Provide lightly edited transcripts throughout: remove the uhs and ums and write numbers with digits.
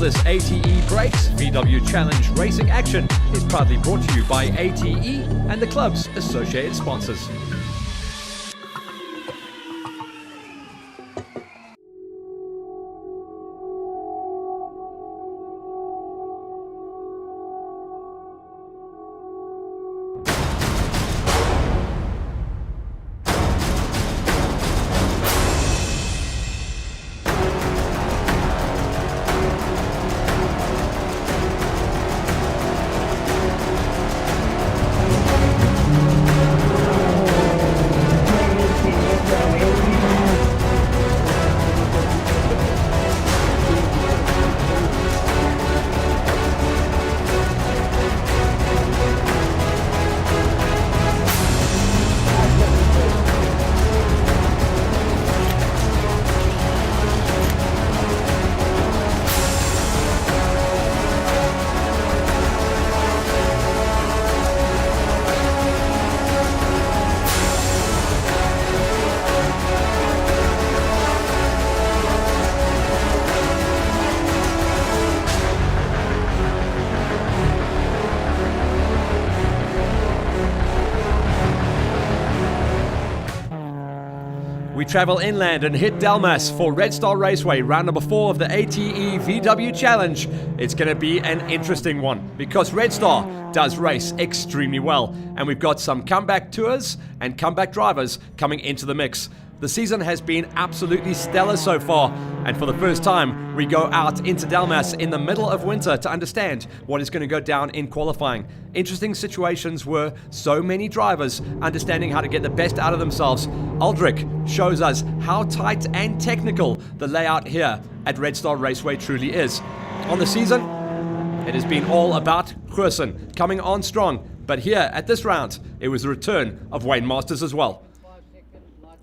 this ATE Brakes VW Challenge racing action is proudly brought to you by ATE and the club's associated sponsors. We travel inland and hit Delmas for Red Star Raceway, round number 4 of the ATE VW Challenge. It's going to be an interesting one because Red Star does race extremely well, and we've got some comeback tours and comeback drivers coming into the mix. The season has been absolutely stellar so far, and for the first time, we go out into Delmas in the middle of winter to understand what is going to go down in qualifying. Interesting situations were so many drivers understanding how to get the best out of themselves. Aldrich shows us how tight and technical the layout here at Red Star Raceway truly is. On the season, it has been all about Goosen coming on strong, but here at this round, it was the return of Wayne Masters as well.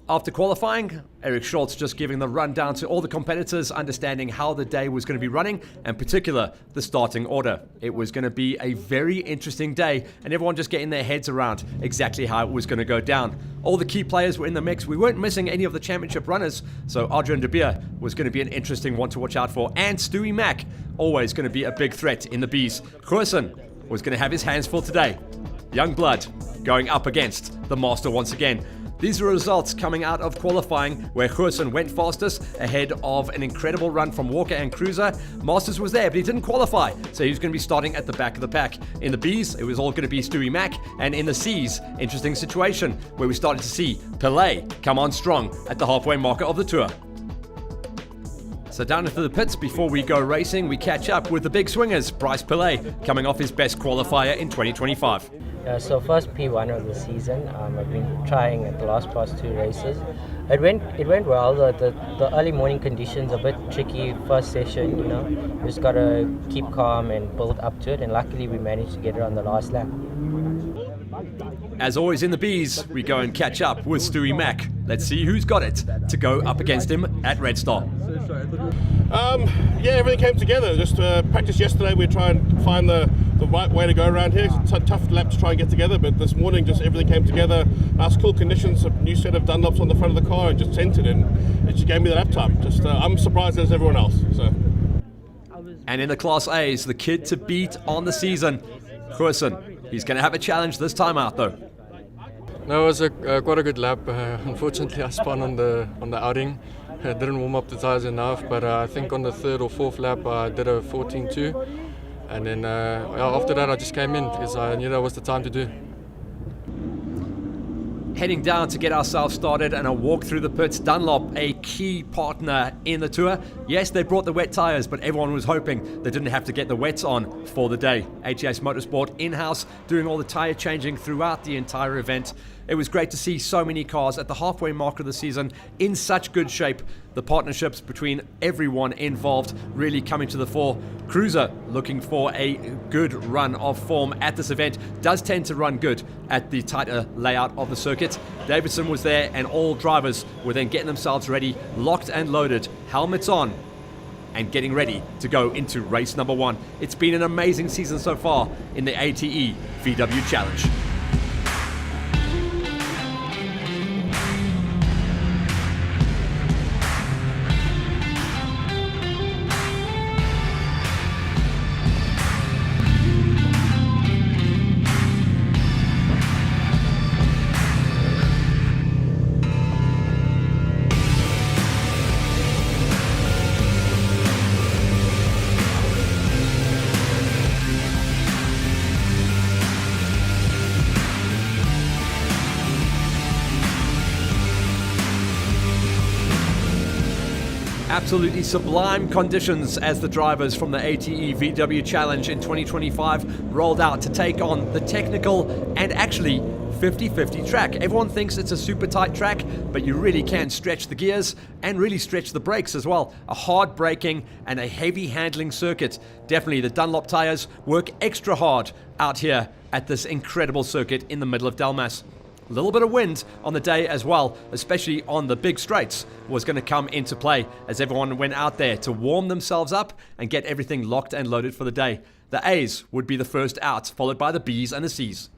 After qualifying, Eric Schultz just giving the rundown to all the competitors, understanding how the day was going to be running, and in particular, the starting order. It was going to be a very interesting day, and everyone just getting their heads around exactly how it was going to go down. All the key players were in the mix. We weren't missing any of the championship runners, so Adrian de Beer was going to be an interesting one to watch out for, and Stewie Mack, always going to be a big threat in the Bs. Goosen was going to have his hands full today. Young blood going up against the master once again. These are results coming out of qualifying where Goosen went fastest ahead of an incredible run from Walker and Cruiser. Masters was there, but he didn't qualify, so he was going to be starting at the back of the pack. In the Bs, it was all going to be Stewie Mack, and in the Cs, interesting situation where we started to see Pillay come on strong at the halfway marker of the tour. So down into the pits before we go racing, we catch up with the big swingers. Bryce Pillay coming off his best qualifier in 2025. So first P1 of the season, I've been trying at the last past 2 races. It went well. The early morning conditions a bit tricky. First session, you just gotta keep calm and build up to it. And luckily we managed to get it on the last lap. As always in the Bs, we go and catch up with Stewie Mack. Let's see who's got it to go up against him at Red Star. Yeah, everything came together. Just practice yesterday. We try and find the right way to go around here. It's a tough lap to try and get together, but this morning just everything came together. Nice cool conditions, a new set of Dunlops on the front of the car, and just sent it, and it just gave me the lap time. Just I'm surprised as everyone else. So. And in the Class A's, the kid to beat on the season, Goosen. He's going to have a challenge this time out though. No, it was quite a good lap. Unfortunately, I spun on the outing. I didn't warm up the tyres enough, but I think on the 3rd or 4th lap I did a 14.2, and then after that I just came in because I knew that was the time to do. Heading down to get ourselves started and a walk through the pits. Dunlop, a key partner in the tour. Yes, they brought the wet tyres, but everyone was hoping they didn't have to get the wets on for the day. HES Motorsport in-house doing all the tyre changing throughout the entire event. It was great to see so many cars at the halfway mark of the season in such good shape. The partnerships between everyone involved really coming to the fore. Cruiser looking for a good run of form at this event. Does tend to run good at the tighter layout of the circuit. Davidson was there, and all drivers were then getting themselves ready, locked and loaded, helmets on, and getting ready to go into race number 1. It's been an amazing season so far in the ATE VW Challenge. Absolutely sublime conditions as the drivers from the ATE VW Challenge in 2025 rolled out to take on the technical and actually 50-50 track. Everyone thinks it's a super tight track, but you really can stretch the gears and really stretch the brakes as well. A hard braking and a heavy handling circuit. Definitely the Dunlop tires work extra hard out here at this incredible circuit in the middle of Delmas. A little bit of wind on the day as well, especially on the big straights, was going to come into play as everyone went out there to warm themselves up and get everything locked and loaded for the day. The A's would be the first out, followed by the B's and the C's.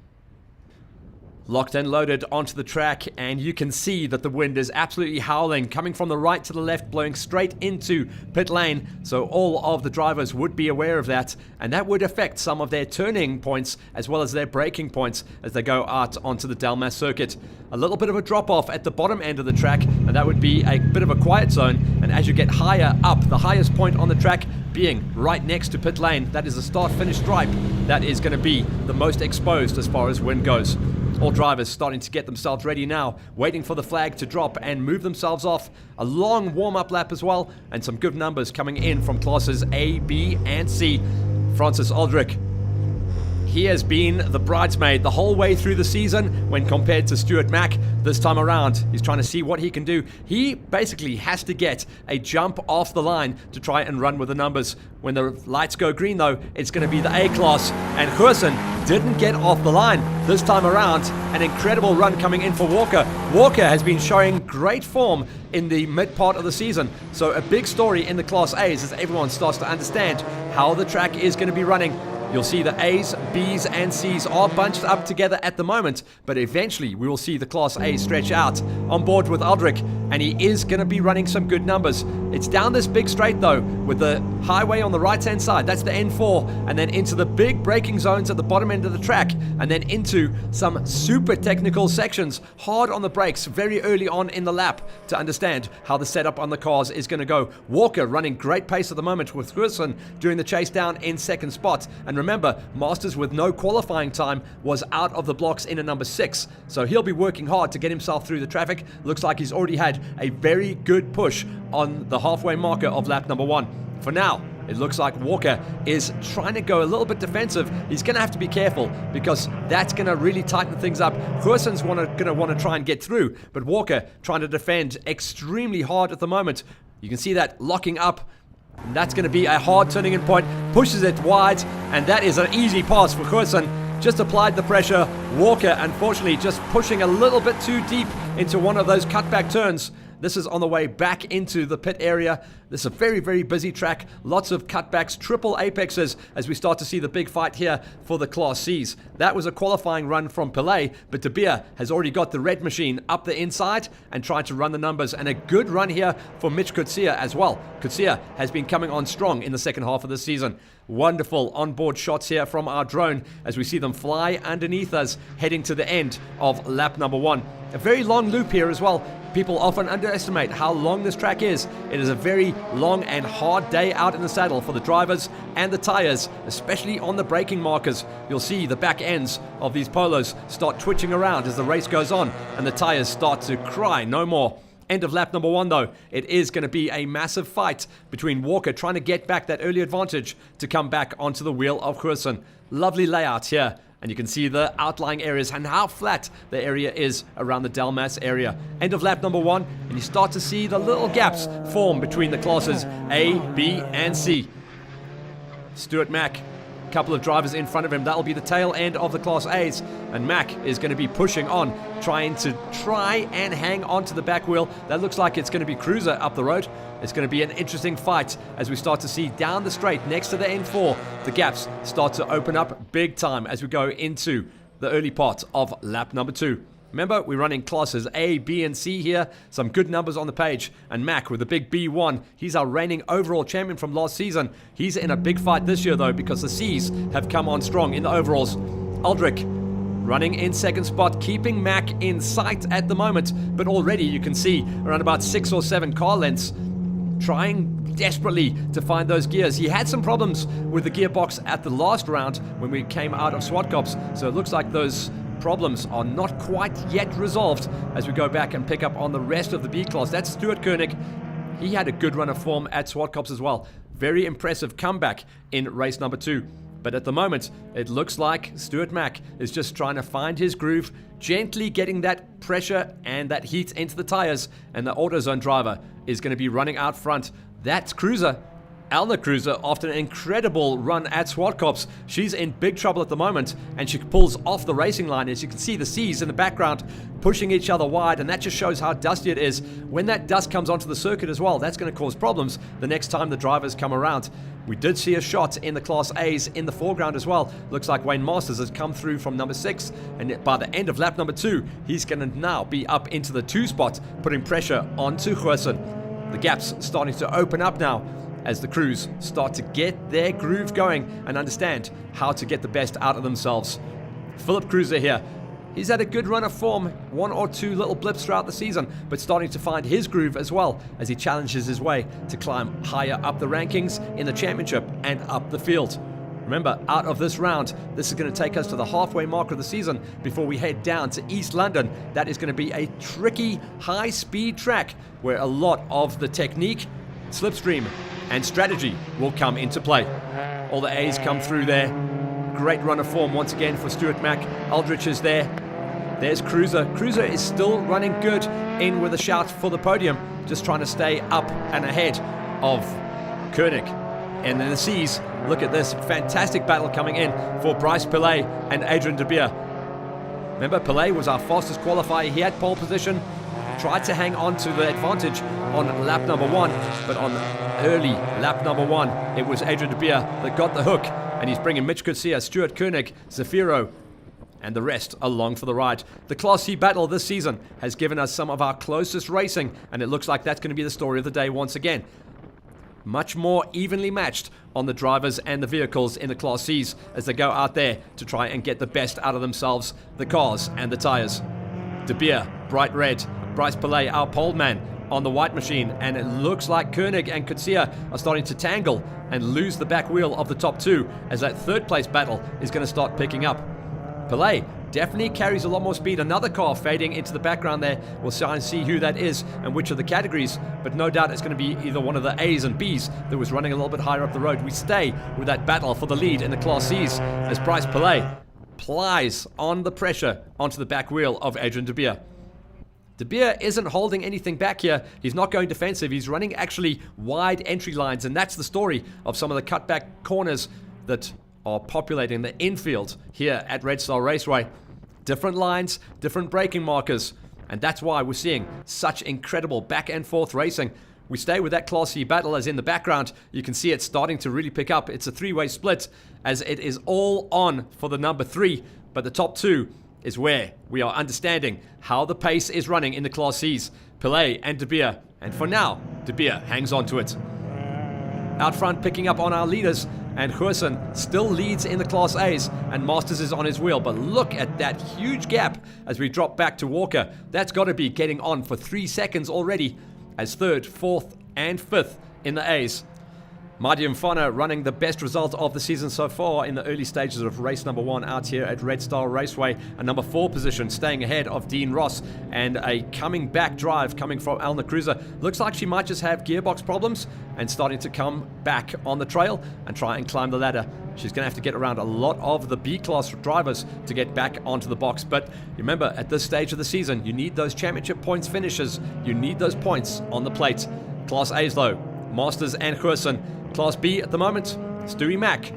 Locked and loaded onto the track, and you can see that the wind is absolutely howling, coming from the right to the left, blowing straight into pit lane. So all of the drivers would be aware of that, and that would affect some of their turning points as well as their braking points as they go out onto the Delmas circuit. A little bit of a drop off at the bottom end of the track, and that would be a bit of a quiet zone. And as you get higher up, the highest point on the track being right next to pit lane, that is a start-finish stripe. That is going to be the most exposed as far as wind goes. All drivers starting to get themselves ready now, waiting for the flag to drop and move themselves off. A long warm-up lap as well, and some good numbers coming in from classes A, B, and C. Francis Aldrich, he has been the bridesmaid the whole way through the season when compared to Stuart Mack. This time around, he's trying to see what he can do. He basically has to get a jump off the line to try and run with the numbers. When the lights go green, though, it's going to be the A-class, and Goosen didn't get off the line this time around. An incredible run coming in for Walker. Walker has been showing great form in the mid part of the season, so a big story in the Class A's as everyone starts to understand how the track is going to be running. You'll see the A's, B's, and C's are bunched up together at the moment, but eventually we will see the Class A stretch out on board with Aldrich, and he is going to be running some good numbers. It's down this big straight though, with the highway on the right-hand side. That's the N4, and then into the big braking zones at the bottom end of the track, and then into some super technical sections, hard on the brakes very early on in the lap to understand how the setup on the cars is going to go. Walker running great pace at the moment with Goosen doing the chase down in second spot. And remember, Masters with no qualifying time was out of the blocks in a number 6. So he'll be working hard to get himself through the traffic. Looks like he's already had a very good push on the halfway marker of lap number 1. For now, it looks like Walker is trying to go a little bit defensive. He's going to have to be careful because that's going to really tighten things up. Goosen's going to want to try and get through, but Walker trying to defend extremely hard at the moment. You can see that locking up. And that's going to be a hard turning in point, pushes it wide, and that is an easy pass for Goosen. Just applied the pressure. Walker, unfortunately, just pushing a little bit too deep into one of those cutback turns. This is on the way back into the pit area. This is a very, very busy track. Lots of cutbacks, triple apexes as we start to see the big fight here for the Class Cs. That was a qualifying run from Pillay, but De Beer has already got the red machine up the inside and trying to run the numbers. And a good run here for Mitch Coetzee as well. Coetzee has been coming on strong in the second half of the season. Wonderful onboard shots here from our drone as we see them fly underneath us heading to the end of lap number 1. A very long loop here as well. People often underestimate how long this track is. It is a very long and hard day out in the saddle for the drivers and the tires, especially on the braking markers. You'll see the back ends of these polos start twitching around as the race goes on and the tires start to cry no more. End of lap number 1 though, it is going to be a massive fight between Walker trying to get back that early advantage to come back onto the wheel of Goosen. Lovely layout here. And you can see the outlying areas and how flat the area is around the Delmas area. End of lap number 1, and you start to see the little gaps form between the classes A, B, and C. Stuart Mack, a couple of drivers in front of him. That'll be the tail end of the Class A's. And Mack is going to be pushing on, trying and hang on to the back wheel. That looks like it's going to be Cruiser up the road. It's going to be an interesting fight as we start to see down the straight next to the N4. The gaps start to open up big time as we go into the early part of lap number 2. Remember, we're running classes A, B, and C here. Some good numbers on the page. And Mack with the big B1. He's our reigning overall champion from last season. He's in a big fight this year, though, because the C's have come on strong in the overalls. Aldrich running in second spot, keeping Mack in sight at the moment. But already you can see around about 6 or 7 car lengths trying desperately to find those gears. He had some problems with the gearbox at the last round when we came out of SWAT Cops. So it looks like those problems are not quite yet resolved as we go back and pick up on the rest of the B class. That's Stuart Koenig. he had a good run of form at Zwartkops as well. Very impressive comeback in race number 2. But at the moment, it looks like Stuart Mack is just trying to find his groove, gently getting that pressure and that heat into the tires, and the AutoZone driver is going to be running out front. That's Cruiser. Elna Cruiser, after an incredible run at Zwartkops, she's in big trouble at the moment, and she pulls off the racing line. As you can see, the seas in the background pushing each other wide, and that just shows how dusty it is. When that dust comes onto the circuit as well, that's going to cause problems the next time the drivers come around. We did see a shot in the Class A's in the foreground as well. Looks like Wayne Masters has come through from number 6, and by the end of lap number 2, he's going to now be up into the 2 spot, putting pressure onto Goosen. The gap's starting to open up now, as the crews start to get their groove going and understand how to get the best out of themselves. Philip Cruiser here. He's had a good run of form, 1 or 2 little blips throughout the season, but starting to find his groove as well as he challenges his way to climb higher up the rankings in the championship and up the field. Remember, out of this round, this is going to take us to the halfway mark of the season before we head down to East London. That is going to be a tricky, high-speed track where a lot of the technique, slipstream, and strategy will come into play. All the A's come through there. Great run of form once again for Stuart Mack. Aldrich is there. There's Cruiser. Cruiser is still running good, in with a shout for the podium, just trying to stay up and ahead of Koenig. And in the C's, look at this fantastic battle coming in for Bryce Pillay and Adrian de Beer. Remember, Pillay was our fastest qualifier. He had pole position, tried to hang on to the advantage on lap number 1, but on early lap number 1, it was Adrian de Beer that got the hook, and he's bringing Mitch Kutsia, Stuart Koenig, Zafiro, and the rest along for the ride. The Class C battle this season has given us some of our closest racing, and it looks like that's going to be the story of the day once again. Much more evenly matched on the drivers and the vehicles in the Class Cs as they go out there to try and get the best out of themselves, the cars and the tires. De Beer, bright red. Bryce Pillay, our pole man, on the white machine, and it looks like Koenig and Kutsia are starting to tangle and lose the back wheel of the top 2 as that third place battle is going to start picking up. Pillay definitely carries a lot more speed. Another car fading into the background there. We'll try and see who that is and which of the categories, but no doubt it's going to be either one of the A's and B's that was running a little bit higher up the road. We stay with that battle for the lead in the Class C's as Bryce Pillay plies on the pressure onto the back wheel of Adrian de Beer. De Beer isn't holding anything back here. He's not going defensive. He's running actually wide entry lines, and that's the story of some of the cutback corners that are populating the infield here at Red Star Raceway. Different lines, different braking markers, and that's why we're seeing such incredible back and forth racing. We stay with that Class C battle, as in the background you can see it starting to really pick up. It's a 3-way split as it is all on for the number 3, but the top 2 is where we are understanding how the pace is running in the Class Cs. Pillay and de Beer, and for now, de Beer hangs on to it. Out front, picking up on our leaders, and Goosen still leads in the Class A's, and Masters is on his wheel. But look at that huge gap as we drop back to Walker. That's got to be getting on for 3 seconds already, as 3rd, 4th, and 5th in the A's. Marty Mfana running the best result of the season so far in the early stages of race number 1 out here at Red Star Raceway. A number 4 position, staying ahead of Dean Ross, and a coming back drive coming from Elna Cruiser. Looks like she might just have gearbox problems and starting to come back on the trail and try and climb the ladder. She's going to have to get around a lot of the B-class drivers to get back onto the box. But remember, at this stage of the season, you need those championship points finishes. You need those points on the plate. Class A's though, Masters and Goosen. Class B at the moment, Stewie Mack.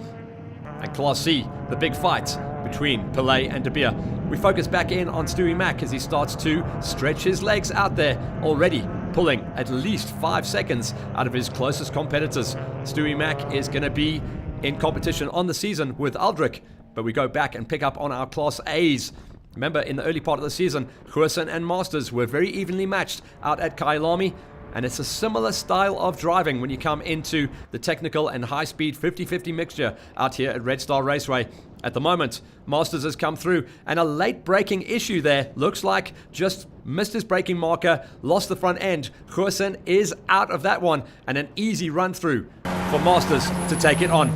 And Class C, the big fight between Pillay and de Beer. We focus back in on Stewie Mack as he starts to stretch his legs out there, already pulling at least 5 seconds out of his closest competitors. Stewie Mack is going to be in competition on the season with Aldrich, but we go back and pick up on our Class A's. Remember, in the early part of the season, Goosen and Masters were very evenly matched out at Kailami. And it's a similar style of driving when you come into the technical and high-speed 50-50 mixture out here at Red Star Raceway. At the moment, Masters has come through, and a late braking issue there. Looks like just missed his braking marker, lost the front end. Goosen is out of that one, and an easy run-through for Masters to take it on.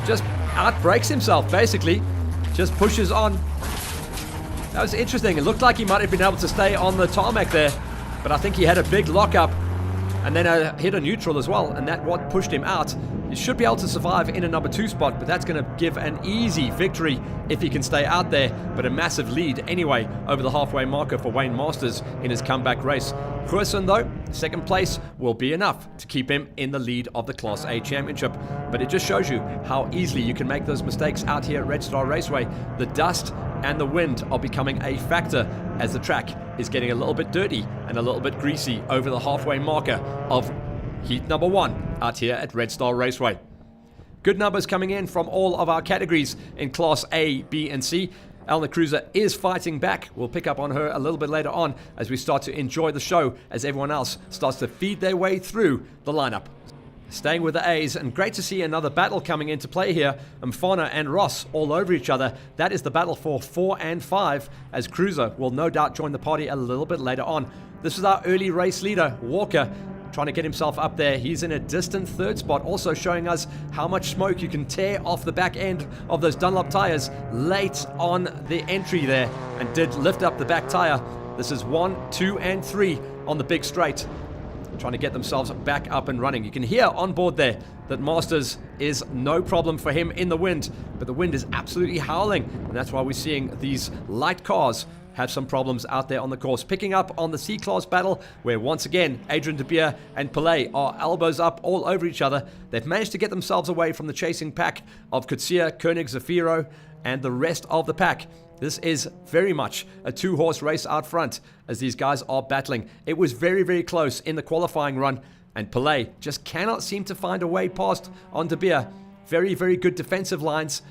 Just out-brakes himself, basically. Just pushes on. That was interesting. It looked like he might have been able to stay on the tarmac there, but I think he had a big lockup and then hit a neutral as well, and that what pushed him out. He should be able to survive in a number 2 spot, but that's going to give an easy victory if he can stay out there, but a massive lead anyway over the halfway marker for Wayne Masters in his comeback race. Goosen, though, second place will be enough to keep him in the lead of the Class A Championship, but it just shows you how easily you can make those mistakes out here at Red Star Raceway. The dust and the wind are becoming a factor as the track is getting a little bit dirty and a little bit greasy over the halfway marker of heat number 1 out here at Red Star Raceway. Good numbers coming in from all of our categories in Class A, B and C. Elna Cruiser is fighting back. We'll pick up on her a little bit later on as we start to enjoy the show as everyone else starts to feed their way through the lineup. Staying with the A's, and great to see another battle coming into play here. Mfana and Ross all over each other. That is the battle for 4 and 5, as Cruiser will no doubt join the party a little bit later on. This is our early race leader, Walker, trying to get himself up there. He's in a distant 3rd spot, also showing us how much smoke you can tear off the back end of those Dunlop tires late on the entry there, and did lift up the back tire. This is 1, 2 and 3 on the big straight, trying to get themselves back up and running. You can hear on board there that Masters is no problem for him in the wind, but the wind is absolutely howling, and that's why we're seeing these light cars have some problems out there on the course. Picking up on the C-Class battle, where once again Adrian De Beer and Pelé are elbows up all over each other. They've managed to get themselves away from the chasing pack of Kutsia, Koenig, Zafiro, and the rest of the pack. This is very much a 2-horse race out front as these guys are battling. It was very, very close in the qualifying run, and Pelé just cannot seem to find a way past on De Beer. Very, very good defensive lines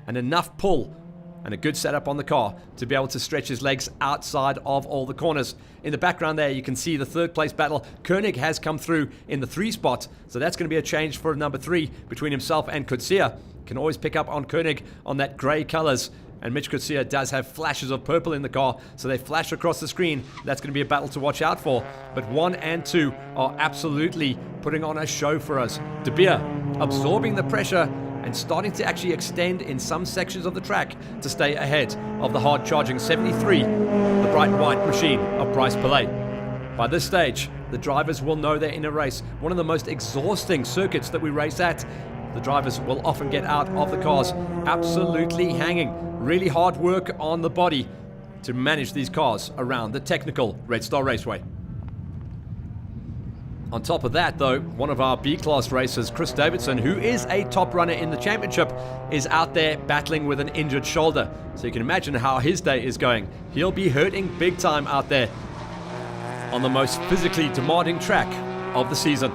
and enough pull and a good setup on the car to be able to stretch his legs outside of all the corners. In the background there, you can see the 3rd place battle. Koenig has come through in the 3 spot, so that's going to be a change for number 3 between himself and Kutsia. Can always pick up on Koenig on that grey colors. And Mitch Kutsia does have flashes of purple in the car, so they flash across the screen. That's going to be a battle to watch out for. But 1 and 2 are absolutely putting on a show for us. De Beer absorbing the pressure and starting to actually extend in some sections of the track to stay ahead of the hard-charging 73, the bright white machine of Bryce Pelé. By this stage, the drivers will know they're in a race. One of the most exhausting circuits that we race at. The drivers will often get out of the cars absolutely hanging. Really hard work on the body to manage these cars around the technical Red Star Raceway. On top of that, though, one of our B-Class racers, Chris Davidson, who is a top runner in the championship, is out there battling with an injured shoulder. So you can imagine how his day is going. He'll be hurting big time out there on the most physically demanding track of the season.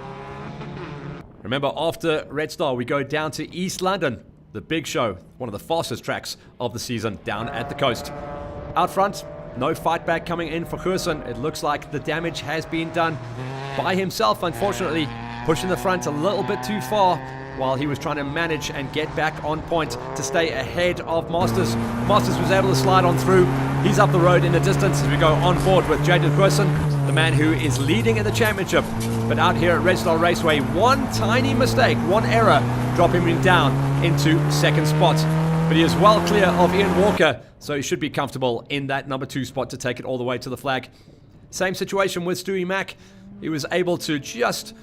Remember, after Red Star, we go down to East London, the big show, one of the fastest tracks of the season down at the coast. Out front, no fight back coming in for Goosen. It looks like the damage has been done by himself, unfortunately, pushing the front a little bit too far while he was trying to manage and get back on point to stay ahead of Masters. Masters was able to slide on through. He's up the road in the distance as we go on board with Jaden Goosen, the man who is leading in the championship. But out here at Red Star Raceway, one tiny mistake, one error, dropping him down into 2nd spot. But he is well clear of Ian Walker, so he should be comfortable in that number 2 spot to take it all the way to the flag. Same situation with Stewie Mack. He was able to just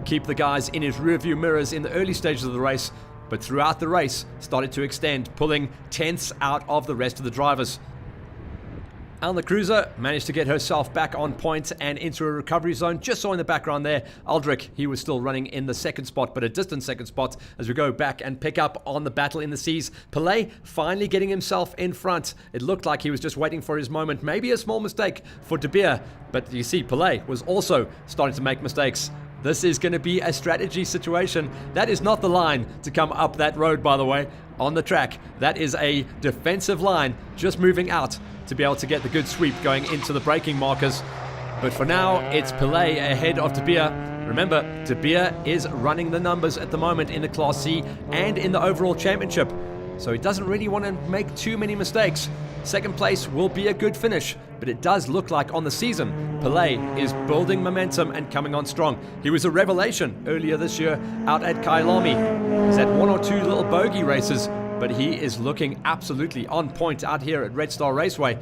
keep the guys in his rearview mirrors in the early stages of the race, but throughout the race started to extend, pulling tenths out of the rest of the drivers. Elna Cruiser managed to get herself back on point and into a recovery zone. Just saw in the background there, Aldrich, he was still running in the 2nd spot, but a distant 2nd spot as we go back and pick up on the battle in the seas. Pelé finally getting himself in front. It looked like he was just waiting for his moment. Maybe a small mistake for De Beer, but you see Pelé was also starting to make mistakes. This is going to be a strategy situation. That is not the line to come up that road, by the way, on the track. That is a defensive line just moving out to be able to get the good sweep going into the braking markers. But for now, it's Pelé ahead of De Beer. Remember, De Beer is running the numbers at the moment in the Class C and in the overall championship, so he doesn't really want to make too many mistakes. 2nd place will be a good finish, but it does look like on the season, Pelé is building momentum and coming on strong. He was a revelation earlier this year out at Kailami. He's had 1 or 2 little bogey races, but he is looking absolutely on point out here at Red Star Raceway.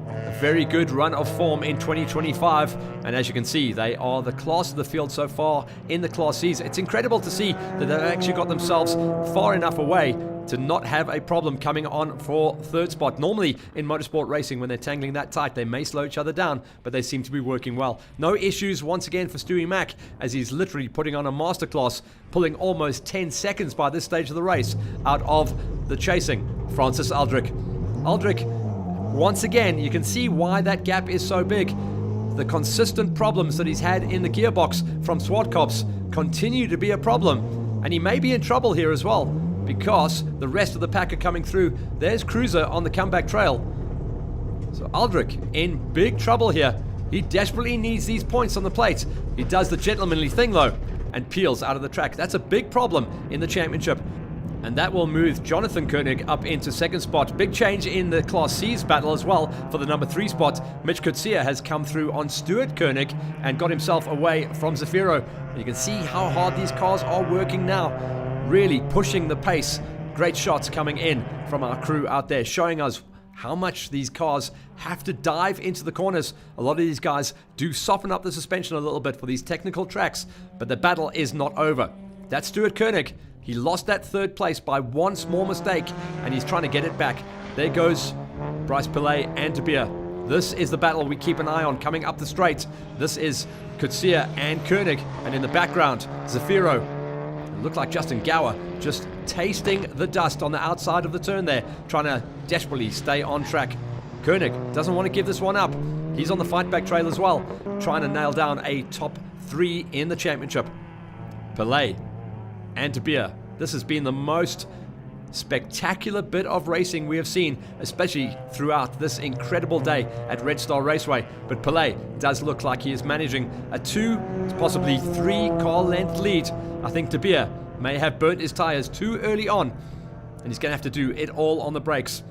A very good run of form in 2025, and as you can see, they are the class of the field so far in the Class Cs. It's incredible to see that they've actually got themselves far enough away to not have a problem coming on for third spot. Normally in motorsport racing, when they're tangling that tight, they may slow each other down, but they seem to be working well. No issues once again for Stewie Mack, as he's literally putting on a masterclass, pulling almost 10 seconds by this stage of the race out of the chasing Francis Aldrich. Aldrich, once again, you can see why that gap is so big. The consistent problems that he's had in the gearbox from Swartkops continue to be a problem, and he may be in trouble here as well, because the rest of the pack are coming through. There's Cruiser on the comeback trail. So Aldrich in big trouble here. He desperately needs these points on the plate. He does the gentlemanly thing though, and peels out of the track. That's a big problem in the championship. And that will move Jonathan Koenig up into second spot. Big change in the Class C's battle as well for the number 3 spot. Mitch Coetzee has come through on Stuart Koenig and got himself away from Zafiro. You can see how hard these cars are working now, really pushing the pace. Great shots coming in from our crew out there, showing us how much these cars have to dive into the corners. A lot of these guys do soften up the suspension a little bit for these technical tracks, but the battle is not over. That's Stuart Koenig. He lost that third place by one small mistake, and he's trying to get it back. There goes Bryce Pillay and De Beer. This is the battle we keep an eye on coming up the straight. This is Coetzee and Koenig, and in the background, Zafiro. It looked like Justin Gower just tasting the dust on the outside of the turn there, trying to desperately stay on track. Koenig doesn't want to give this one up. He's on the fight back trail as well, trying to nail down a top 3 in the championship. Pillay and De Beer. This has been the most spectacular bit of racing we have seen, especially throughout this incredible day at Red Star Raceway. But Pillay does look like he is managing a 2, possibly 3 car length lead. I think De Beer may have burnt his tires too early on, and he's going to have to do it all on the brakes.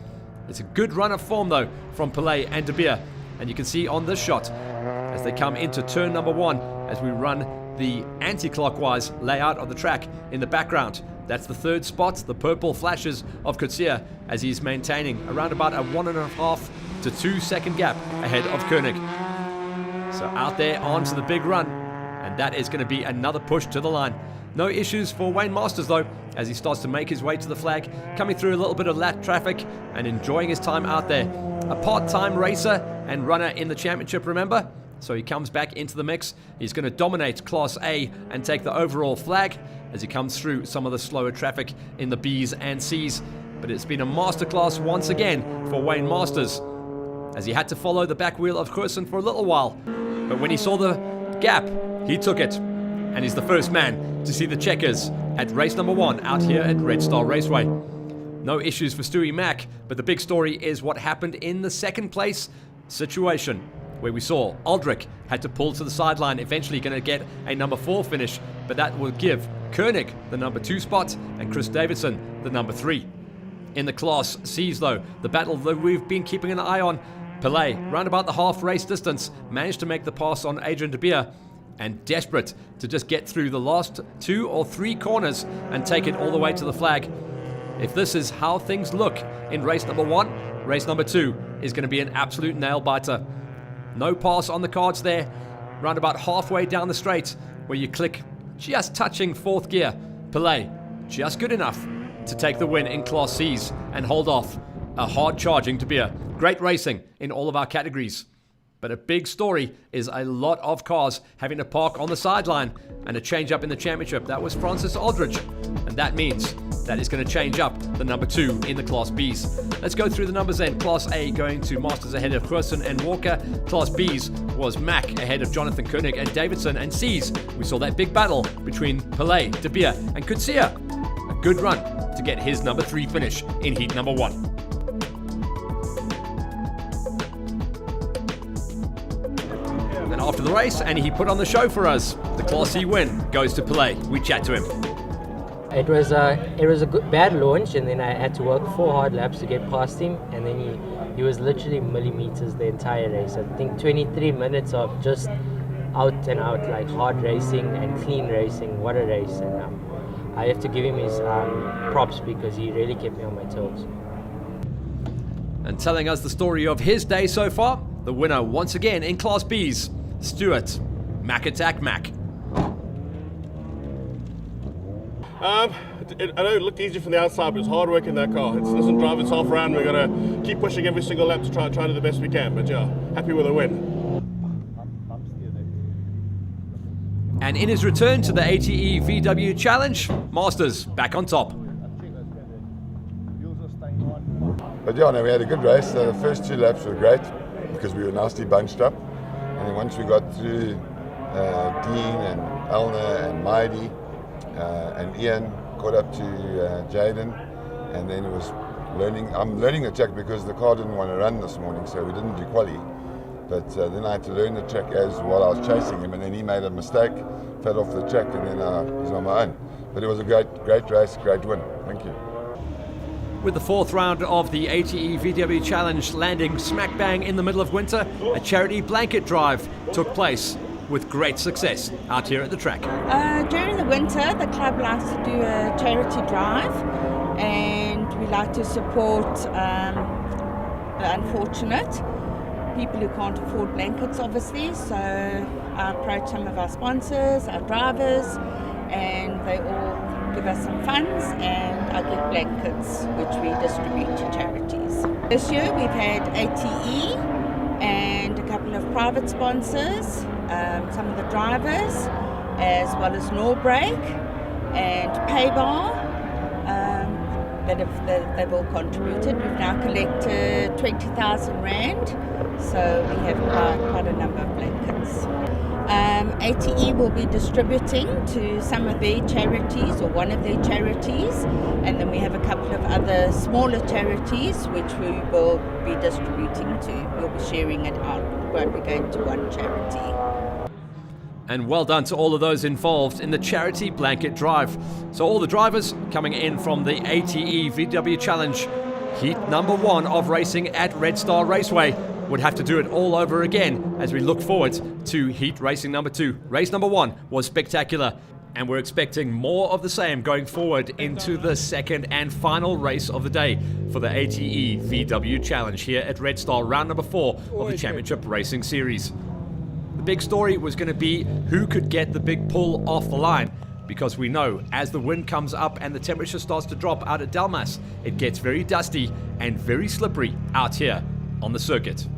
It's a good run of form though from Pillay and De Beer, and you can see on this shot as they come into turn number 1 as we run the anti-clockwise layout of the track in the background. That's the third spot, the purple flashes of Coetzee, as he's maintaining around about a 1.5 to 2 second gap ahead of Koenig. So out there onto the big run, and that is going to be another push to the line. No issues for Wayne Masters though, as he starts to make his way to the flag, coming through a little bit of lap traffic and enjoying his time out there. A part-time racer and runner in the championship, remember? So he comes back into the mix. He's going to dominate Class A and take the overall flag as he comes through some of the slower traffic in the B's and C's. But it's been a masterclass once again for Wayne Masters, as he had to follow the back wheel of Curson for a little while. But when he saw the gap, he took it. And he's the first man to see the checkers at race number 1 out here at Red Star Raceway. No issues for Stewie Mack, but the big story is what happened in the second place situation, where we saw Aldrich had to pull to the sideline, eventually going to get a number 4 finish, but that will give Koenig the number 2 spot and Chris Davidson the number 3. In the Class C's though, the battle that we've been keeping an eye on, Pillay, round about the half race distance, managed to make the pass on Adrian De Beer, and desperate to just get through the last 2 or 3 corners and take it all the way to the flag. If this is how things look in race number 1, race number 2 is going to be an absolute nail-biter. No pass on the cards there, round about halfway down the straight, where you click just touching 4th gear. Pillay, just good enough to take the win in Class C's and hold off a hard-charging De Beer. Great racing in all of our categories. But a big story is a lot of cars having to park on the sideline, and a change up in the championship. That was Francis Aldrich, and that means that is going to change up the number 2 in the Class B's. Let's go through the numbers then. Class A going to Masters ahead of Curson and Walker. Class B's was Mack ahead of Jonathan Koenig and Davidson, and C's we saw that big battle between Pillay, De Beer and Coetzee. A good run to get his number 3 finish in heat number 1. Then after the race, and he put on the show for us. The Class C win goes to Pillay. We chat to him. It was a bad launch, and then I had to work 4 hard laps to get past him, and then he was literally millimeters the entire race. I think 23 minutes of just out and out like hard racing and clean racing. What a race! And I have to give him his props, because he really kept me on my toes. And telling us the story of his day so far the winner once again in Class B's, Stuart Mac Attack Mac. I know it looked easy from the outside, but it's hard work in that car. It doesn't drive itself around. We've got to keep pushing every single lap to try and do the best we can. But yeah, happy with the win. And in his return to the ATE VW Challenge, Masters back on top. But yeah, no, we had a good race. The first 2 laps were great because we were nicely bunched up. And then once we got through Dean and Elna and Maidi and Ian, caught up to Jaden, and then it was learning. I'm learning the track because the car didn't want to run this morning, so we didn't do quali. But then I had to learn the track while I was chasing him, and then he made a mistake, fell off the track, and then he's on my own. But it was a great race, great win. Thank you. With the 4th round of the ATE VW Challenge landing smack bang in the middle of winter, a charity blanket drive took place with great success out here at the track. During the winter, the club likes to do a charity drive, and we like to support the unfortunate, people who can't afford blankets, obviously. So I approach some of our sponsors, our drivers, and they all give us some funds, and I get blankets which we distribute to charities. This year we've had ATE and a couple of private sponsors, some of the drivers, as well as Norbrake and Paybar. They've all contributed. We've now collected 20,000 Rand, so we have quite a number of blankets. ATE will be distributing to some of their charities, or one of their charities, and then we have a couple of other smaller charities which we will be distributing to. We'll be sharing it out, won't be going to one charity. And well done to all of those involved in the charity blanket drive. So all the drivers coming in from the ATE VW Challenge, heat number 1 of racing at Red Star Raceway, would have to do it all over again as we look forward to heat racing number 2. Race number 1 was spectacular, and we're expecting more of the same going forward into the second and final race of the day for the ATE VW Challenge here at Red Star, round number 4 of the Championship Racing Series. The big story was going to be who could get the big pull off the line, because we know as the wind comes up and the temperature starts to drop out at Delmas, it gets very dusty and very slippery out here on the circuit.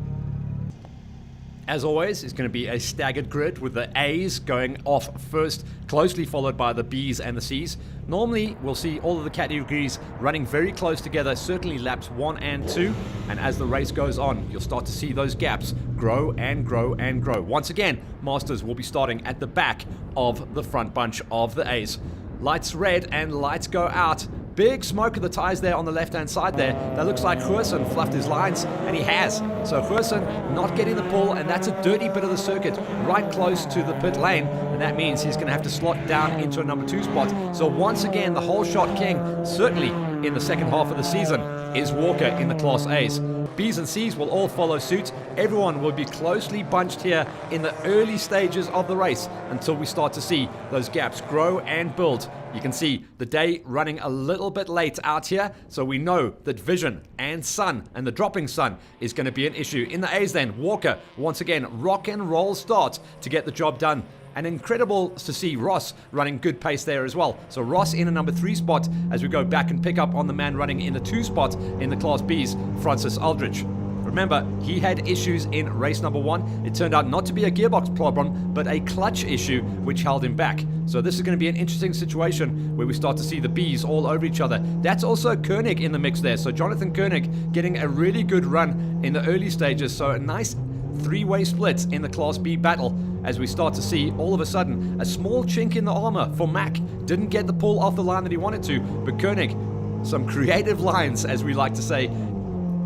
As always, it's going to be a staggered grid with the A's going off first, closely followed by the B's and the C's. Normally, we'll see all of the categories running very close together, certainly laps 1 and 2. And as the race goes on, you'll start to see those gaps grow and grow and grow. Once again, Masters will be starting at the back of the front bunch of the A's. Lights red and lights go out. Big smoke of the tyres there on the left-hand side there. That looks like Goosen fluffed his lines, and he has. So Goosen not getting the pull, and that's a dirty bit of the circuit right close to the pit lane, and that means he's going to have to slot down into a number 2 spot. So once again, the whole shot king, certainly in the second half of the season, is Walker in the Class A's. B's and C's will all follow suit. Everyone will be closely bunched here in the early stages of the race until we start to see those gaps grow and build. You can see the day running a little bit late out here, so we know that vision and sun and the dropping sun is going to be an issue. In the A's then, Walker, once again, rock and roll start to get the job done. And incredible to see Ross running good pace there as well. So Ross in a number 3 spot as we go back and pick up on the man running in the 2 spot in the Class B's, Francis Aldridge. Remember, he had issues in race number 1. It turned out not to be a gearbox problem, but a clutch issue which held him back. So this is going to be an interesting situation where we start to see the B's all over each other. That's also Koenig in the mix there. So Jonathan Koenig getting a really good run in the early stages. So a nice 3-way split in the Class B battle as we start to see all of a sudden a small chink in the armor for Mac. Didn't get the pull off the line that he wanted to, but Koenig, some creative lines, as we like to say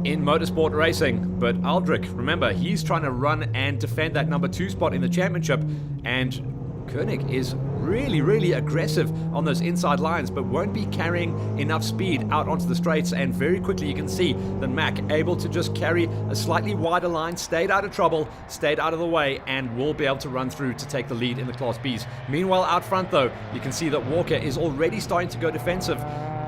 in motorsport racing. But Aldrich, remember, he's trying to run and defend that number 2 spot in the championship, and Koenig is really aggressive on those inside lines, but won't be carrying enough speed out onto the straights. And very quickly you can see that Mac able to just carry a slightly wider line, stayed out of trouble, stayed out of the way, and will be able to run through to take the lead in the Class B's. Meanwhile, out front though, you can see that Walker is already starting to go defensive.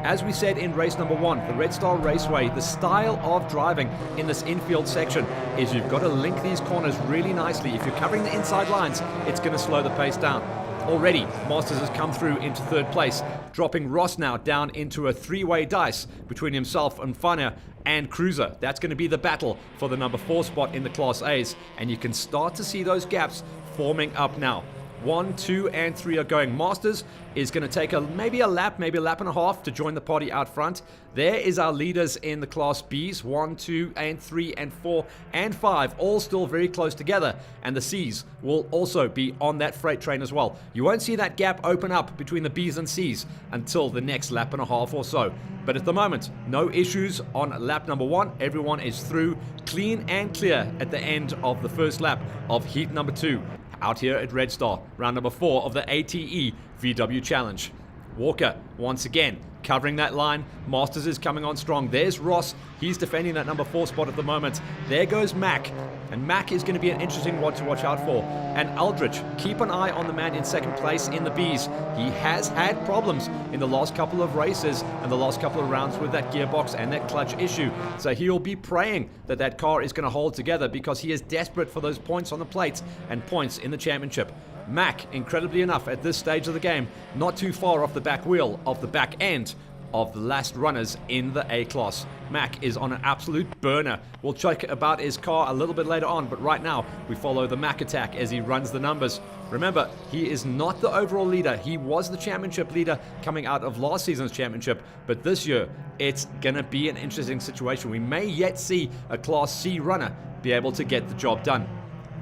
As we said in race number 1, the Red Star Raceway, the style of driving in this infield section is you've got to link these corners really nicely. If you're covering the inside lines, it's going to slow the pace down. Already, Masters has come through into 3rd place, dropping Ross now down into a 3-way dice between himself and Fania and Cruiser. That's going to be the battle for the number 4 spot in the Class A's, and you can start to see those gaps forming up now. 1, 2, and 3 are going. Masters is going to take maybe a lap and a half to join the party out front. There is our leaders in the Class Bs, 1, 2, and 3, and 4, and 5, all still very close together. And the Cs will also be on that freight train as well. You won't see that gap open up between the Bs and Cs until the next lap and a half or so. But at the moment, no issues on lap number 1. Everyone is through clean and clear at the end of the first lap of heat number 2. Out here at Red Star, round number 4 of the ATE VW Challenge. Walker, once again, covering that line. Masters is coming on strong. There's Ross. He's defending that number 4 spot at the moment. There goes Mac. And Mac is going to be an interesting one to watch out for. And Aldrich, keep an eye on the man in 2nd place in the Bs. He has had problems in the last couple of races and the last couple of rounds with that gearbox and that clutch issue. So he'll be praying that that car is going to hold together because he is desperate for those points on the plate and points in the championship. Mac, incredibly enough, at this stage of the game, not too far off the back wheel of the back end of the last runners in the A-Class. Mac is on an absolute burner. We'll check about his car a little bit later on, but right now we follow the Mac attack as he runs the numbers. Remember, he is not the overall leader. He was the championship leader coming out of last season's championship, but this year it's going to be an interesting situation. We may yet see a Class C runner be able to get the job done.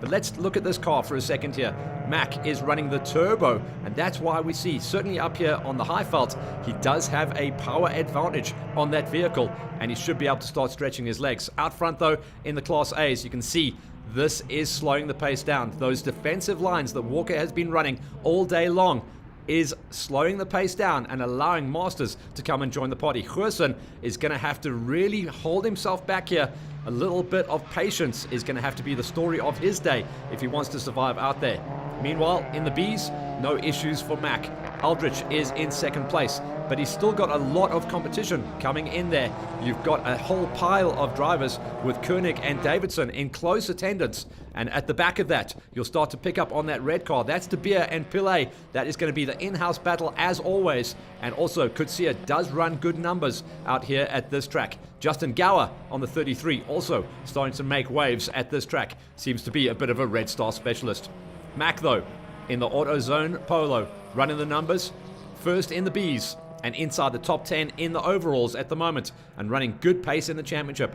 But let's look at this car for a second here. Mac is running the turbo, and that's why we see, certainly up here on the high felt, he does have a power advantage on that vehicle, and he should be able to start stretching his legs. Out front, though, in the Class A's, you can see this is slowing the pace down. Those defensive lines that Walker has been running all day long is slowing the pace down and allowing Masters to come and join the party. Goosen is going to have to really hold himself back here. A little bit of patience is going to have to be the story of his day if he wants to survive out there. Meanwhile, in the Bs, no issues for Mac. Aldrich is in 2nd place, but he's still got a lot of competition coming in there. You've got a whole pile of drivers with Koenig and Davidson in close attendance. And at the back of that, you'll start to pick up on that red car. That's De Beer and Pillay. That is going to be the in-house battle as always. And also, Kutsia does run good numbers out here at this track. Justin Gower on the 33 also starting to make waves at this track. Seems to be a bit of a Red Star specialist. Mac, though, in the AutoZone Polo, running the numbers, 1st in the Bs and inside the top 10 in the overalls at the moment, and running good pace in the championship.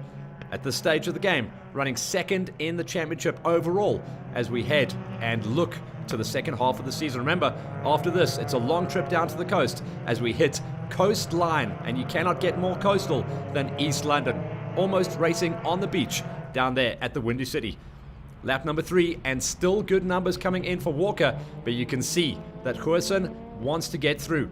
At this stage of the game, running 2nd in the championship overall as we head and look to the 2nd half of the season. Remember, after this, it's a long trip down to the coast as we hit coastline, and you cannot get more coastal than East London. Almost racing on the beach down there at the Windy City. Lap number 3, and still good numbers coming in for Walker, but you can see that Goosen wants to get through.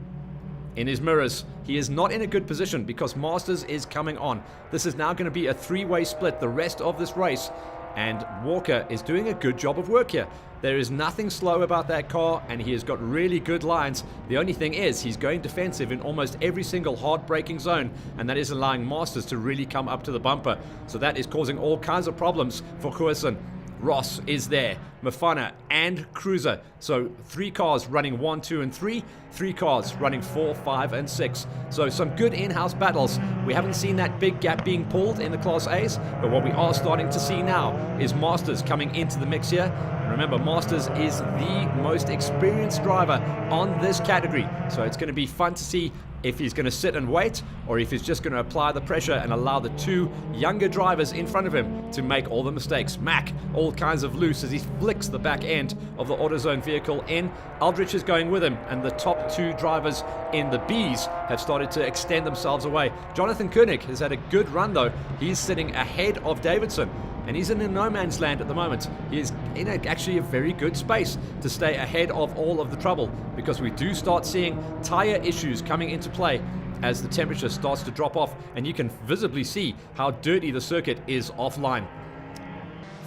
In his mirrors, he is not in a good position because Masters is coming on. This is now going to be a 3-way split the rest of this race, and Walker is doing a good job of work here. There is nothing slow about that car, and he has got really good lines. The only thing is he's going defensive in almost every single hard braking zone, and that is allowing Masters to really come up to the bumper. So that is causing all kinds of problems for Goosen. Ross is there, Mafana and Cruiser. So 3 cars running 1, 2, and 3. 3 cars running 4, 5, and 6. So some good in-house battles. We haven't seen that big gap being pulled in the Class A's, but what we are starting to see now is Masters coming into the mix here. And remember, Masters is the most experienced driver on this category. So it's going to be fun to see if he's going to sit and wait, or if he's just going to apply the pressure and allow the 2 younger drivers in front of him to make all the mistakes. Mac, all kinds of loose as he flicks the back end of the AutoZone vehicle in. Aldrich is going with him, and the top 2 drivers in the Bs have started to extend themselves away. Jonathan Koenig has had a good run, though. He's sitting ahead of Davidson, and he's in a no man's land at the moment. He is in actually a very good space to stay ahead of all of the trouble, because we do start seeing tire issues coming into play as the temperature starts to drop off, and you can visibly see how dirty the circuit is offline.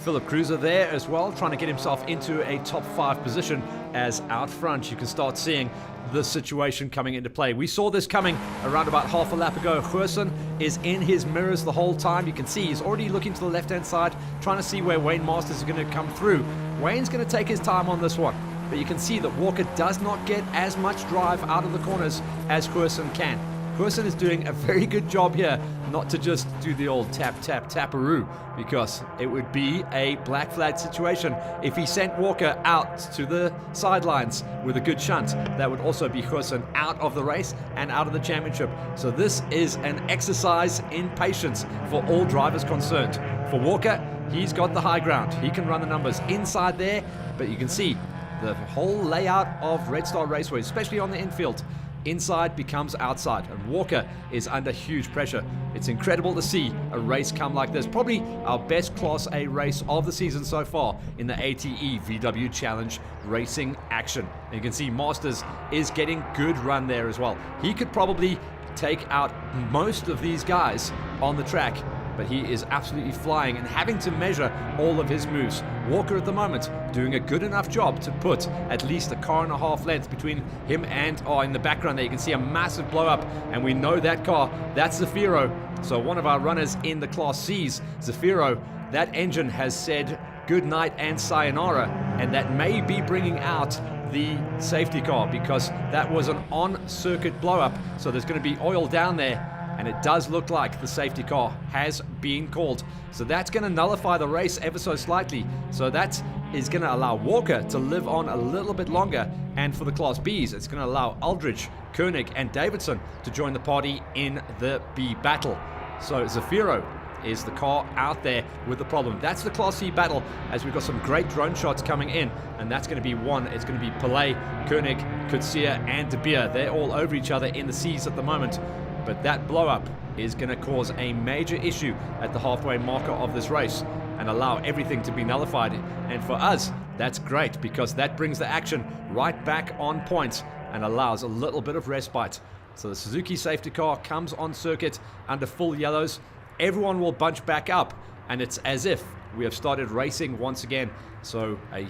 Philip Cruiser there as well, trying to get himself into a top 5 position, as out front you can start seeing the situation coming into play. We saw this coming around about half a lap ago. Gerson is in his mirrors the whole time. You can see he's already looking to the left-hand side, trying to see where Wayne Masters is going to come through. Wayne's going to take his time on this one, but you can see that Walker does not get as much drive out of the corners as Gerson can. Gerson is doing a very good job here not to just do the old taparoo, because it would be a black flag situation if he sent Walker out to the sidelines with a good shunt. That would also be Gerson out of the race and out of the championship. So this is an exercise in patience for all drivers concerned. For Walker, he's got the high ground. He can run the numbers inside there, but you can see the whole layout of Red Star Raceway, especially on the infield. Inside becomes outside, and Walker is under huge pressure. It's incredible to see a race come like this. Probably our best Class A race of the season so far in the ATE VW Challenge racing action. And you can see Masters is getting good run there as well. He could probably take out most of these guys on the track, but he is absolutely flying and having to measure all of his moves. Walker at the moment doing a good enough job to put at least a car and a half length between him and, in the background there you can see a massive blow up, and we know that car, that's Zafiro. So one of our runners in the Class C's, Zafiro, that engine has said good night and sayonara, and that may be bringing out the safety car, because that was an on-circuit blow up, so there's going to be oil down there. And it does look like the safety car has been called. So that's going to nullify the race ever so slightly. So that is going to allow Walker to live on a little bit longer. And for the Class Bs, it's going to allow Aldridge, Koenig, and Davidson to join the party in the B battle. So Zafiro is the car out there with the problem. That's the Class C battle, as we've got some great drone shots coming in. And that's going to be one. It's going to be Pelé, Koenig, Kutsia, and De Beer. They're all over each other in the C's at the moment. But that blow-up is going to cause a major issue at the halfway marker of this race and allow everything to be nullified. And for us, that's great, because that brings the action right back on point and allows a little bit of respite. So the Suzuki safety car comes on circuit under full yellows. Everyone will bunch back up, and it's as if we have started racing once again. So a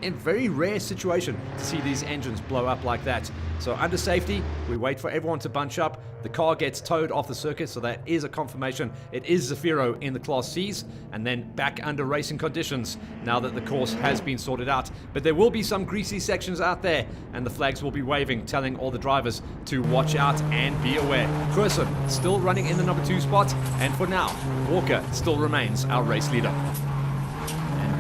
very rare situation to see these engines blow up like that. So under safety, we wait for everyone to bunch up. The car gets towed off the circuit, so that is a confirmation. It is Zafiro in the Class C's, and then back under racing conditions now that the course has been sorted out. But there will be some greasy sections out there, and the flags will be waving, telling all the drivers to watch out and be aware. Gerson still running in the number 2 spot, and for now, Walker still remains our race leader.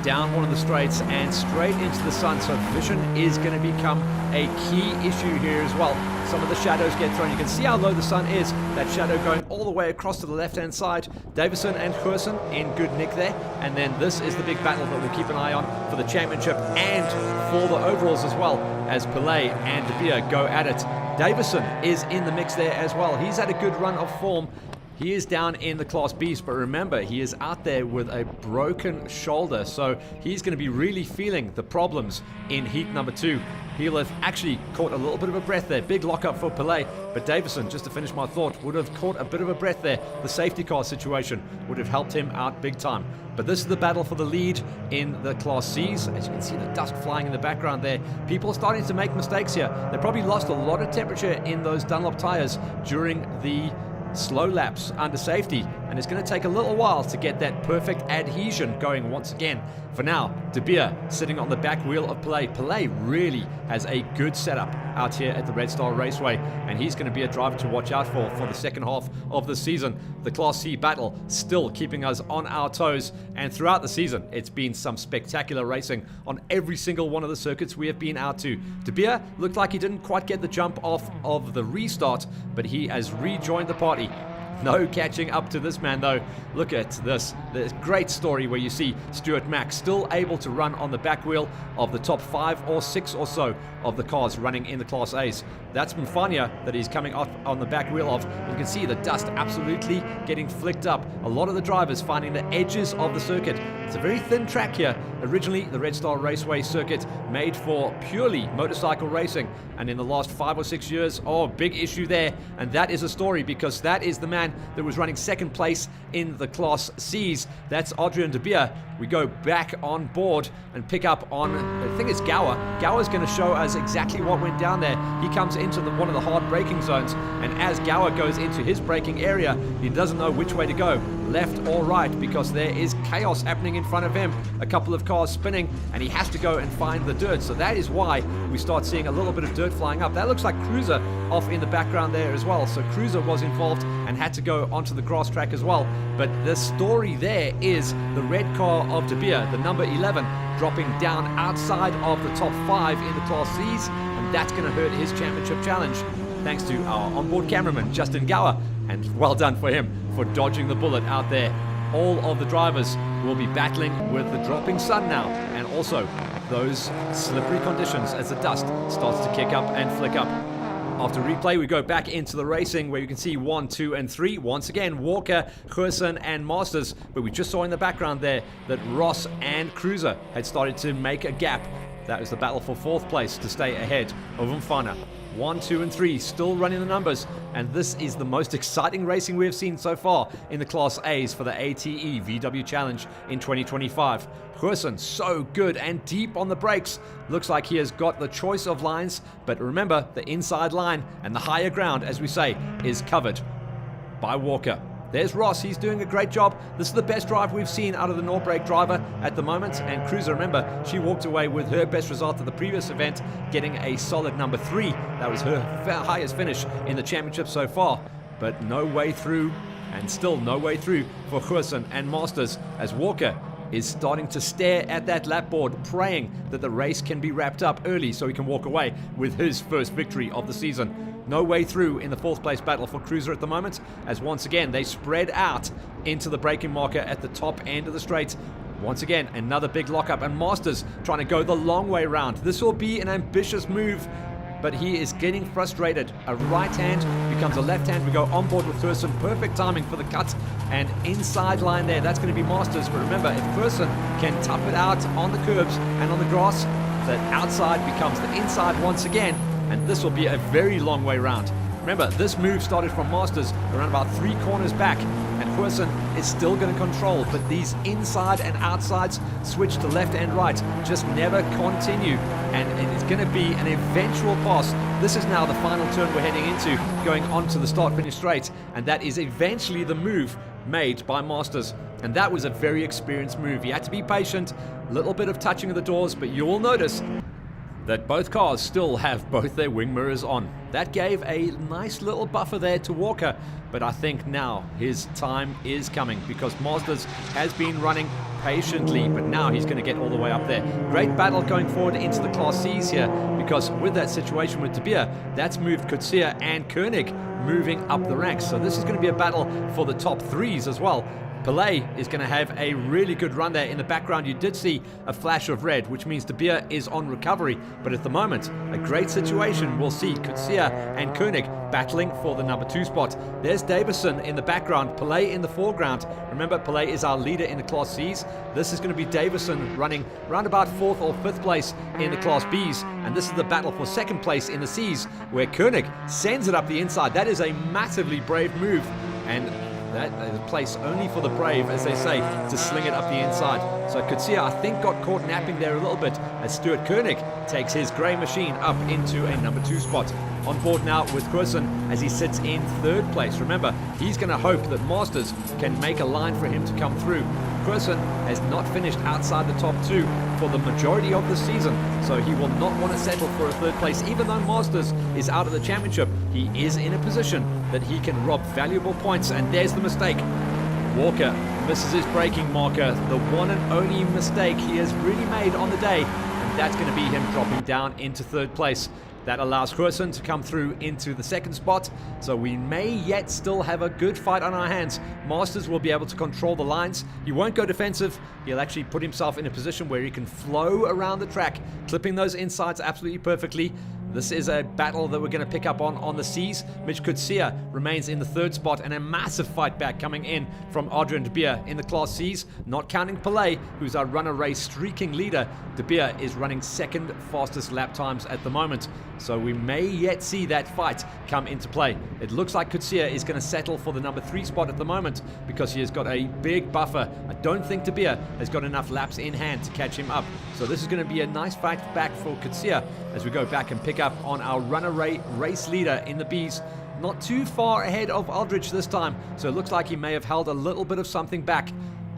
Down one of the straights and straight into the sun, so vision is going to become a key issue here as well. Some of the shadows get thrown. You can see how low the sun is. That shadow going all the way across to the left-hand side. Davison and Gerson in good nick there. And then this is the big battle that we'll keep an eye on for the championship and for the overalls as well, as Pelé and De Beer go at it. Davison is in the mix there as well. He's had a good run of form. He is down in the Class Bs, but remember, he is out there with a broken shoulder, so he's going to be really feeling the problems in heat number 2. He'll have actually caught a little bit of a breath there. Big lockup for Pelé, but Davison, just to finish my thought, would have caught a bit of a breath there. The safety car situation would have helped him out big time. But this is the battle for the lead in the Class C's. As you can see, the dust flying in the background there. People are starting to make mistakes here. They probably lost a lot of temperature in those Dunlop tires during the slow laps under safety, and it's going to take a little while to get that perfect adhesion going once again. For now, De Beer sitting on the back wheel of Pelé. Pelé really has a good setup out here at the Red Star Raceway, and he's going to be a driver to watch out for the second half of the season. The Class C battle still keeping us on our toes, and throughout the season it's been some spectacular racing on every single one of the circuits we have been out to. De Beer looked like he didn't quite get the jump off of the restart, but he has rejoined the party. No catching up to this man though. Look at this. There's a great story where you see Stuart Mack still able to run on the back wheel of the top 5 or 6 or so of the cars running in the Class A's. That's Mfanya that he's coming off on the back wheel of. You can see the dust absolutely getting flicked up. A lot of the drivers finding the edges of the circuit. It's a very thin track here. Originally, the Red Star Raceway circuit made for purely motorcycle racing, and in the last 5 or 6 years, big issue there. And that is a story, because that is the man man that was running second place in the Class C's. That's Adrian de Beer. We go back on board and pick up on, I think it's Gower. Gower's going to show us exactly what went down there. He comes into one of the hard braking zones, and as Gower goes into his braking area, he doesn't know which way to go, left or right, because there is chaos happening in front of him. A couple of cars spinning, and he has to go and find the dirt. So that is why we start seeing a little bit of dirt flying up. That looks like Cruiser off in the background there as well. So Cruiser was involved and had to go onto the grass track as well. But the story there is the red car of De Beer, the number 11, dropping down outside of the top 5 in the Class C's, and that's going to hurt his championship challenge. Thanks to our onboard cameraman, Justin Gower, and well done for him for dodging the bullet out there. All of the drivers will be battling with the dropping sun now, and also those slippery conditions as the dust starts to kick up and flick up. After replay, we go back into the racing where you can see 1, 2, and 3. Once again, Walker, Gerson, and Masters. But we just saw in the background there that Ross and Cruiser had started to make a gap. That was the battle for 4th place to stay ahead of Mfana. 1, 2, and 3 still running the numbers, and this is the most exciting racing we have seen so far in the Class A's for the ATE VW Challenge in 2025. Gerson, so good and deep on the brakes. Looks like he has got the choice of lines, but remember, the inside line and the higher ground, as we say, is covered by Walker. There's Ross, he's doing a great job. This is the best drive we've seen out of the Norbrake driver at the moment. And Cruiser, remember, she walked away with her best result at the previous event, getting a solid number 3. That was her highest finish in the championship so far. But no way through, and still no way through for Gerson and Masters, as Walker is starting to stare at that lap board, praying that the race can be wrapped up early so he can walk away with his first victory of the season. No way through in the 4th place battle for Cruiser at the moment, as once again they spread out into the braking marker at the top end of the straight. Once again, another big lockup, and Masters trying to go the long way round. This will be an ambitious move, but he is getting frustrated. A right hand becomes a left hand. We go on board with Gerson. Perfect timing for the cut, and inside line there, that's going to be Masters. But remember, if Gerson can tough it out on the curbs and on the grass, the outside becomes the inside once again, and this will be a very long way round. Remember, this move started from Masters around about 3 corners back, and Gerson is still going to control, but these inside and outsides switch to left and right just never continue, and it is going to be an eventual pass. This is now the final turn we're heading into, going on to the start-finish straight, and that is eventually the move made by Masters. And that was a very experienced move. You had to be patient, a little bit of touching of the doors, but you will notice that both cars still have both their wing mirrors on. That gave a nice little buffer there to Walker, but I think now his time is coming, because Masters has been running patiently, but now he's going to get all the way up there. Great battle going forward into the Class C's here, because with that situation with De Beer, that's moved Kutsia and Koenig moving up the ranks. So this is going to be a battle for the top 3s as well. Pelé is going to have a really good run there. In the background, you did see a flash of red, which means De Beer is on recovery. But at the moment, a great situation. We'll see Kutsia and Koenig battling for the number 2 spot. There's Davison in the background, Pelé in the foreground. Remember, Pelé is our leader in the Class C's. This is going to be Davison running around about 4th or 5th place in the Class B's. And this is the battle for 2nd place in the C's, where Koenig sends it up the inside. That is a massively brave move. And that is a place only for the brave, as they say, to sling it up the inside. So Kutsia, I think, got caught napping there a little bit as Stuart Koenig takes his grey machine up into a number 2 spot. On board now with Gerson as he sits in 3rd place. Remember, he's going to hope that Masters can make a line for him to come through. Gerson has not finished outside the top 2 for the majority of the season, so he will not want to settle for a 3rd place. Even though Masters is out of the championship, he is in a position that he can rob valuable points, and there's the mistake. Walker misses his braking marker, the one and only mistake he has really made on the day, and that's going to be him dropping down into 3rd place. That allows Gerson to come through into the 2nd spot, so we may yet still have a good fight on our hands. Masters will be able to control the lines. He won't go defensive. He'll actually put himself in a position where he can flow around the track, clipping those insides absolutely perfectly. This is a battle that we're going to pick up on the seas. Mitch Kutsia remains in the third spot, and a massive fight back coming in from Adrian De Beer in the Class Cs, not counting Pelé, who's our runner race streaking leader. De Beer is running second fastest lap times at the moment, so we may yet see that fight come into play. It looks like Kutsia is going to settle for the number 3 spot at the moment because he has got a big buffer. I don't think De Beer has got enough laps in hand to catch him up, so this is going to be a nice fight back for Kutsia as we go back and pick up on our runner race leader in the Bs. Not too far ahead of Aldrich this time, so it looks like he may have held a little bit of something back.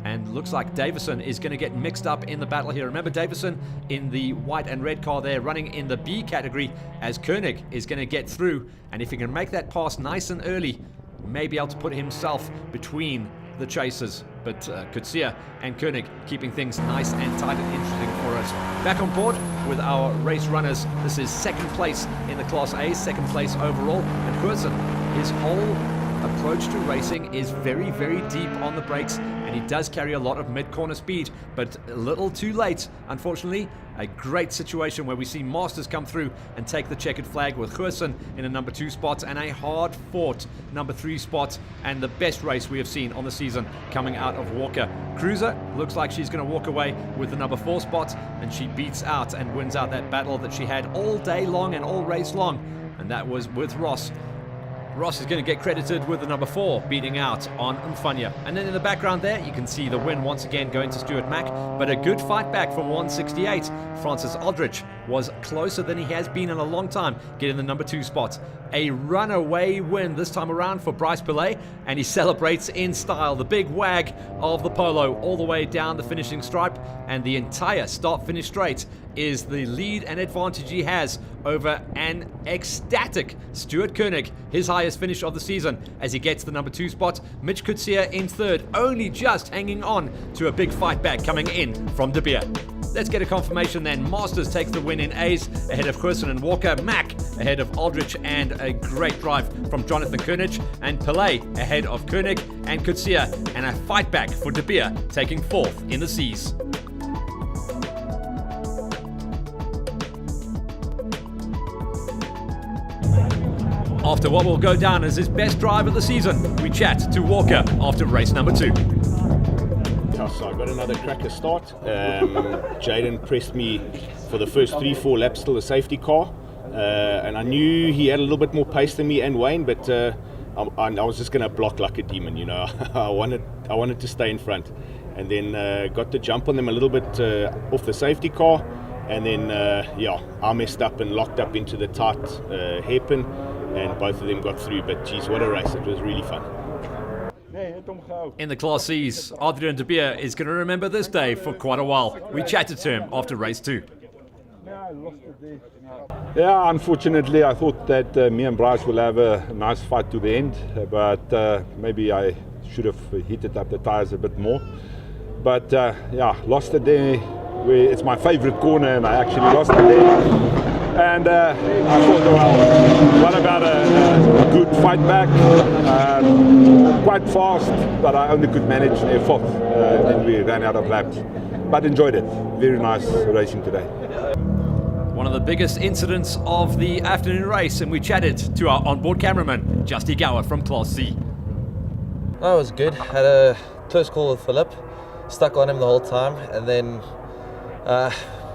And looks like Davison is going to get mixed up in the battle here. Remember, Davison in the white and red car there, running in the B category, as Koenig is going to get through. And if he can make that pass nice and early, may be able to put himself between the chasers. But Kutsia and Koenig keeping things nice and tight and interesting for us. Back on board with our race runners. This is second place in the Class A, second place overall. And Huersen, his whole approach to racing is very, very deep on the brakes, and he does carry a lot of mid-corner speed, but a little too late, unfortunately. A great situation where we see Masters come through and take the checkered flag with Huersen in a number 2 spot and a hard-fought number 3 spot, and the best race we have seen on the season coming out of Walker. Cruiser looks like she's going to walk away with the number 4 spot, and she beats out and wins out that battle that she had all day long and all race long, and that was with Ross. Ross is going to get credited with the number 4 beating out on Mfanya. And then in the background there, you can see the win once again going to Stuart Mack, but a good fight back from 168. Francis Aldrich was closer than he has been in a long time, getting the number 2 spot. A runaway win this time around for Bryce Pelé, and he celebrates in style. The big wag of the polo all the way down the finishing stripe, and the entire start-finish straight is the lead and advantage he has over an ecstatic Stuart Koenig, his highest finish of the season, as he gets the number 2 spot. Mitch Kutsia in third, only just hanging on to a big fight back coming in from De Beer. Let's get a confirmation then. Masters takes the win in A's ahead of Huersen and Walker. Mack ahead of Aldrich, and a great drive from Jonathan Koenig. And Pelé ahead of Koenig and Kutsia, and a fight back for De Beer taking 4th in the C's. After what will go down as his best drive of the season, we chat to Walker after race number 2. So I got another cracker start. Jaden pressed me for the first 3-4 laps, still a safety car. And I knew he had a little bit more pace than me and Wayne, but I was just going to block like a demon, you know. I wanted to stay in front. And then got the jump on them a little bit off the safety car. And then, I messed up and locked up into the tight hairpin, and both of them got through. But geez, what a race. It was really fun. In the Class C's, Adrian De Beer is going to remember this day for quite a while. We chatted to him after race 2. Yeah, unfortunately, I thought that me and Bryce will have a nice fight to the end, but maybe I should have heated up the tires a bit more. But lost it there. It's my favorite corner, and I actually lost it there. And I thought, well, what about a good fight back? Quite fast, but I only could manage a 4th. Then we ran out of laps. But enjoyed it. Very nice racing today. One of the biggest incidents of the afternoon race, and we chatted to our onboard cameraman, Justy Gower from Class C. Oh, it was good. Had a close call with Philip. Stuck on him the whole time, and then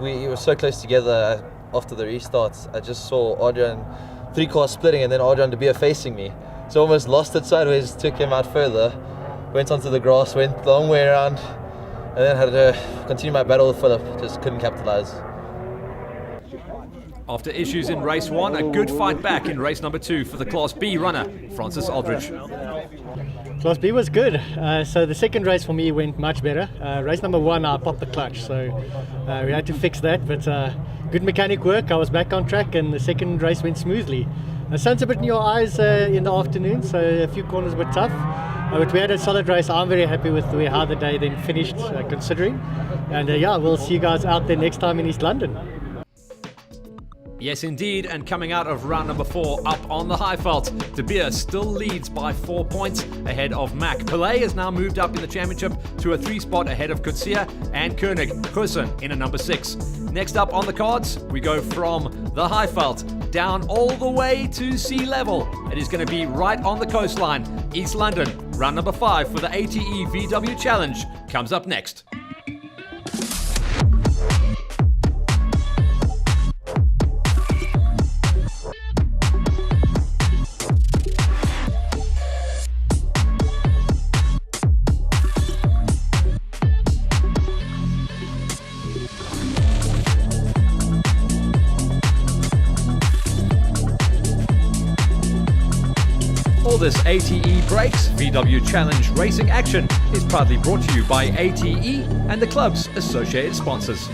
we were so close together. After the restarts, I just saw Adrian, 3 cars splitting, and then Adrian De Beer facing me. So almost lost it sideways, took him out further, went onto the grass, went the long way around, and then had to continue my battle with Philip. Just couldn't capitalize. After issues in race 1, a good fight back in race number 2 for the Class B runner, Francis Aldrich. Class B was good. So the second race for me went much better. Race number 1, I popped the clutch, so we had to fix that. But good mechanic work. I was back on track, and the second race went smoothly. Sun's a bit in your eyes in the afternoon, so a few corners were tough. But we had a solid race. I'm very happy with how the day then finished, considering. And we'll see you guys out there next time in East London. Yes, indeed, and coming out of round number 4, up on the Highveld, De Beer still leads by 4 points ahead of Mack. Pelé has now moved up in the championship to a 3 spot ahead of Kutsia and Koenig. Huersen in a number 6. Next up on the cards, we go from the Highveld down all the way to sea level. It is going to be right on the coastline. East London, round number 5 for the ATE VW Challenge, comes up next. All this ATE Brakes VW Challenge racing action is proudly brought to you by ATE and the club's associated sponsors.